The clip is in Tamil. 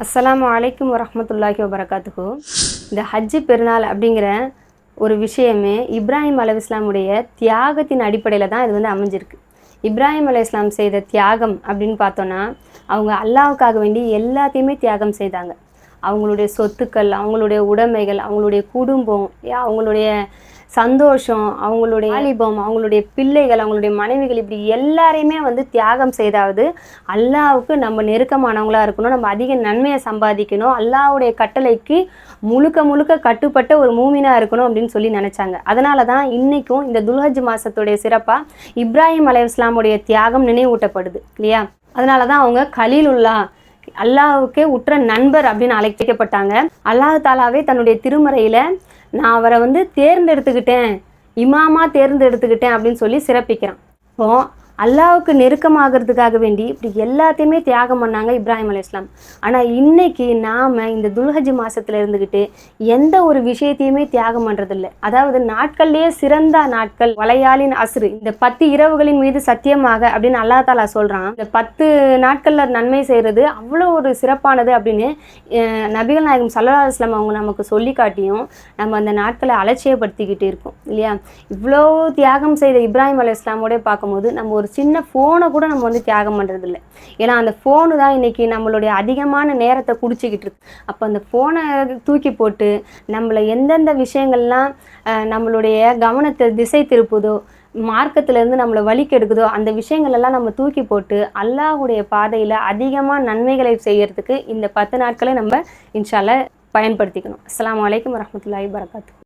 அஸ்ஸலாமு அலைக்கும் வரஹ்மத்துல்லாஹி வபரகாத்துஹு. இந்த ஹஜ்ஜு பெருநாள் அப்படிங்கிற ஒரு விஷயமே இப்ராஹிம் அலைஹிஸ்ஸலாமுடைய தியாகத்தின் அடிப்படையில் தான் இது வந்து அமைஞ்சிருக்கு. இப்ராஹிம் அலைஹிஸ்ஸலாம் செய்த தியாகம் அப்படின்னு பார்த்தோன்னா, அவங்க அல்லாஹ்வுக்காக வேண்டி எல்லாத்தையுமே தியாகம் செய்தாங்க. அவங்களுடைய சொத்துக்கள், அவங்களுடைய உடைமைகள், அவங்களுடைய குடும்பம், அவங்களுடைய சந்தோஷம், அவங்களுடைய வாலிபம், அவங்களுடைய பிள்ளைகள், அவங்களுடைய மனைவிகள், இப்படி எல்லாரையுமே வந்து தியாகம் செய்தாவது அல்லாஹ்வுக்கு நம்ம நெருக்கமானவங்களாக இருக்கணும், நம்ம அதிக நன்மையை சம்பாதிக்கணும், அல்லாஹ்வுடைய கட்டளைக்கு முழுக்க முழுக்க கட்டுப்பட்ட ஒரு மூமினாக இருக்கணும் அப்படின்னு சொல்லி நினச்சாங்க. அதனால தான் இன்றைக்கும் இந்த துல்ஹஜ் மாதத்துடைய சிறப்பாக இப்ராஹிம் அலைஹிஸ்ஸலாமுடைய தியாகம் நினைவூட்டப்படுது இல்லையா? அதனால தான் அவங்க கலீலுல்லா, அல்லாஹ்வுக்கே உற்ற நண்பர் அப்படின்னு அழைக்கப்பட்டாங்க. அல்லாஹ் தாலாவே தன்னுடைய திருமறையில் நான் அவரை வந்து தேர்ந்தெடுத்துக்கிட்டேன், இமாமா தேர்ந்தெடுத்துக்கிட்டேன் அப்படின்னு சொல்லி சிறப்பிக்கிறான். இப்போ அல்லாஹ்வுக்கு நெருக்கமாகிறதுக்காக வேண்டி இப்படி எல்லாத்தையுமே தியாகம் பண்ணாங்க இப்ராஹிம் அலைஹிஸ்ஸலாம். ஆனால் இன்னைக்கு நாம் இந்த துல்ஹஜ் மாதத்தில் இருந்துக்கிட்டு எந்த ஒரு விஷயத்தையுமே தியாகம் பண்ணுறதில்ல. அதாவது நாட்கள்லேயே சிறந்த நாட்கள் வலையாளின் அஸ்ரு, இந்த 10 இரவுகளின் மீது சத்தியமாக அப்படின்னு அல்லாஹ் தாலா சொல்கிறான். இந்த 10 நாட்களில் நன்மை செய்கிறது அவ்வளோ ஒரு சிறப்பானது அப்படின்னு நபிகள் நாயகம் ஸல்லல்லாஹு அலைஹி வஸல்லம் அவங்க நமக்கு சொல்லி காட்டியும் நம்ம அந்த நாட்களை அலட்சியப்படுத்திக்கிட்டு இருக்கோம் இல்லையா? இவ்வளோ தியாகம் செய்த இப்ராஹிம் அலைஹிஸ்ஸலாமோட பார்க்கும்போது நம்ம ஒரு சின்ன ஃபோனை கூட நம்ம வந்து தியாகம் பண்ணுறதில்ல. ஏன்னா அந்த ஃபோனு தான் இன்றைக்கி நம்மளுடைய அதிகமான நேரத்தை குடிச்சிக்கிட்டு இருக்கு. அப்போ அந்த ஃபோனை தூக்கி போட்டு நம்மளை எந்தெந்த விஷயங்கள்லாம் நம்மளுடைய கவனத்தை திசை திருப்புதோ, மார்க்கத்திலேருந்து நம்மளை வழி கெடுக்குதோ, அந்த விஷயங்களெல்லாம் நம்ம தூக்கி போட்டு அல்லாஹ்வுடைய பாதையில் அதிகமாக நன்மைகளை செய்கிறதுக்கு இந்த 10 நாட்களை நம்ம இன்ஷா அல்லாஹ் பயன்படுத்திக்கணும். அஸ்ஸலாமு அலைக்கும் வரஹ்மத்துல்லாஹி வபரகாத்துஹு.